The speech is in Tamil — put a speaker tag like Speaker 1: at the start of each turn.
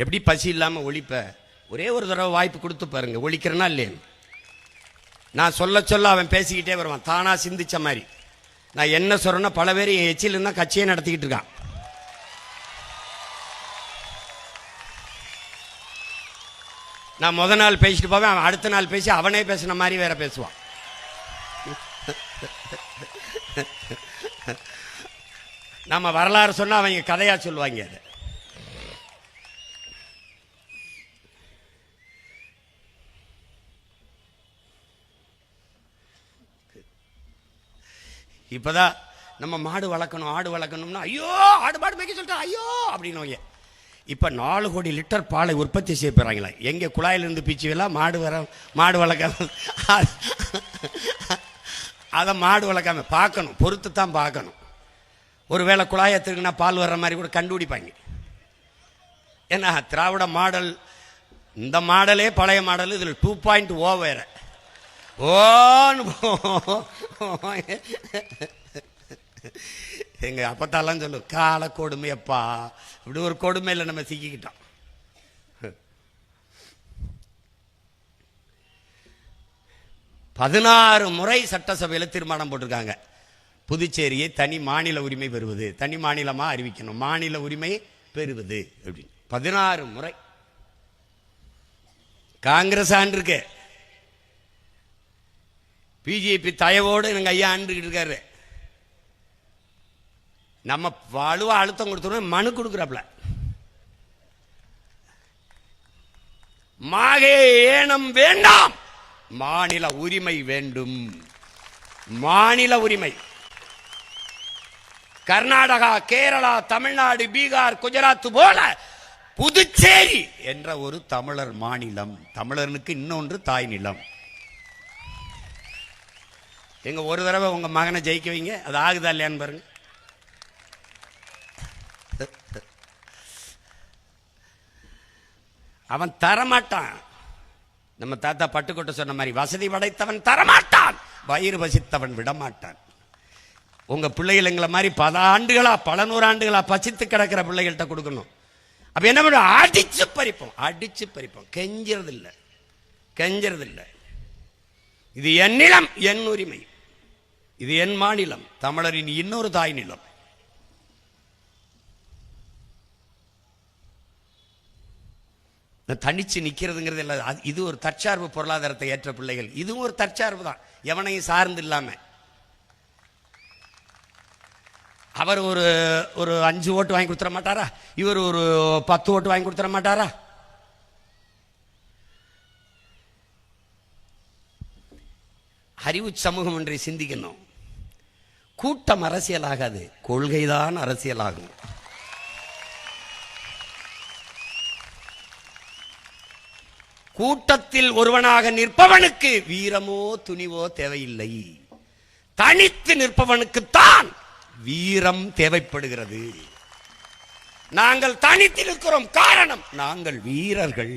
Speaker 1: எப்படி பசி இல்லாமல் ஒழிப்ப? ஒரே ஒரு தடவை வாய்ப்பு கொடுத்து பாருங்க, ஒழிக்கிறனா இல்லையே. நான் சொல்ல சொல்ல அவன் பேசிக்கிட்டே வருவான், தானா சிந்திச்ச மாதிரி. நான் என்ன சொல்றேன்னா, பல பேர் என் எச்சில் இருந்தால் கட்சியை நடத்திக்கிட்டு இருக்கான். நான் முத நாள் பேசிட்டு போவேன், அவன் அடுத்த நாள் பேசி அவனே பேசின மாதிரி வேற பேசுவான். நம்ம வரலாறு சொன்னா அவங்க கதையா சொல்லுவாங்க. அதை இப்பதான் நம்ம மாடு வளர்க்கணும், ஆடு வளர்க்கணும்னா ஐயோ ஆடு மாடு மேய்க்க சொல்லிட்டா ஐயோ அப்படின்னு. இப்போ 4 கோடி லிட்டர் பாலை உற்பத்தி செய்ய போகிறாங்களா? எங்கே குழாயிலிருந்து பீச்சுவெல்லாம் மாடு வளர்க்காம அதை மாடு வளர்க்காம பார்க்கணும், பொறுத்து தான் பார்க்கணும். ஒருவேளை குழாயை திருக்குனா பால் வர்ற மாதிரி கூட கண்டுபிடிப்பாங்க. ஏன்னா திராவிட மாடல், இந்த மாடலே பழைய மாடல், இதில் 2.0 வேற. எங்க அப்பத்தாலாம் சொல்லு, கால கொடுமையப்பா, இப்படி ஒரு கொடுமையில் நம்ம சிக்கிக்கிட்டோம். பதினாறு முறை சட்டசபையில் தீர்மானம் போட்டிருக்காங்க, புதுச்சேரியை தனி மாநில உரிமை பெறுவது, தனி மாநிலமா அறிவிக்கணும், மாநில உரிமை பெறுவது அப்படின்னு 16 முறை. காங்கிரஸ் ஆண்டிருக்கு, பிஜேபி தயவோடு எங்க ஐயா ஆண்டுகிட்டு இருக்காரு. நம்ம வலுவா அழுத்தம் கொடுத்தோம், மனு கொடுக்குறாப்ல. மாகே ஏனம் வேண்டாம், மாநில உரிமை வேண்டும். மாநில உரிமை கர்நாடகா, கேரளா, தமிழ்நாடு, பீகார், குஜராத் போல புதுச்சேரி என்ற ஒரு தமிழர் மாநிலம். தமிழனுக்கு இன்னொன்று தாய் நிலம். எங்க ஒரு தடவை உங்க மகனை ஜெயிக்க வைங்க, அது ஆகுதா இல்லையான்னு பாருங்க. அவன் தரமாட்டான். நம்ம தாத்தா பட்டுக்கோட்டை சொன்ன மாதிரி, வசதி படைத்தவன் தரமாட்டான், வயிறு வசித்தவன் விடமாட்டான். உங்க பிள்ளைகள் எங்களை மாதிரி பல ஆண்டுகளா, பல 100 ஆண்டுகளா பசித்து கிடக்கிற பிள்ளைகள்கிட்ட கொடுக்கணும். அப்ப என்ன பண்ணுவோம்? அடிச்சு பறிப்போம். கெஞ்சறது இல்லை. இது என் நிலம், என் உரிமை, இது என் மாநிலம், தமிழரின் இன்னொரு தாய் நிலம். தனிச்சு நிக்கிறதுங்கிறது இல்லை. இது ஒரு தற்சார்பு பொருளாதாரத்தை ஏற்ற பிள்ளைகள். இதுவும் ஒரு தற்சார்பு தான், எவனையும் சார்ந்து இல்லாம. அவர் ஒரு 5 ஓட்டு வாங்கி கொடுத்துட மாட்டாரா? இவர் ஒரு 10 ஓட்டு வாங்கி கொடுத்துட மாட்டாரா? அறிவு சமூகம் ஒன்றை சிந்திக்கணும். கூட்டம் அரசியல் ஆகாது, கொள்கைதான் அரசியலாகும். கூட்டத்தில் ஒருவனாக நிற்பவனுக்கு வீரமோ துணிவோ தேவையில்லை. தனித்து நிற்பவனுக்குத்தான் வீரம் தேவைப்படுகிறது. நாங்கள் தனித்து நிற்கிறோம், காரணம் நாங்கள் வீரர்கள்.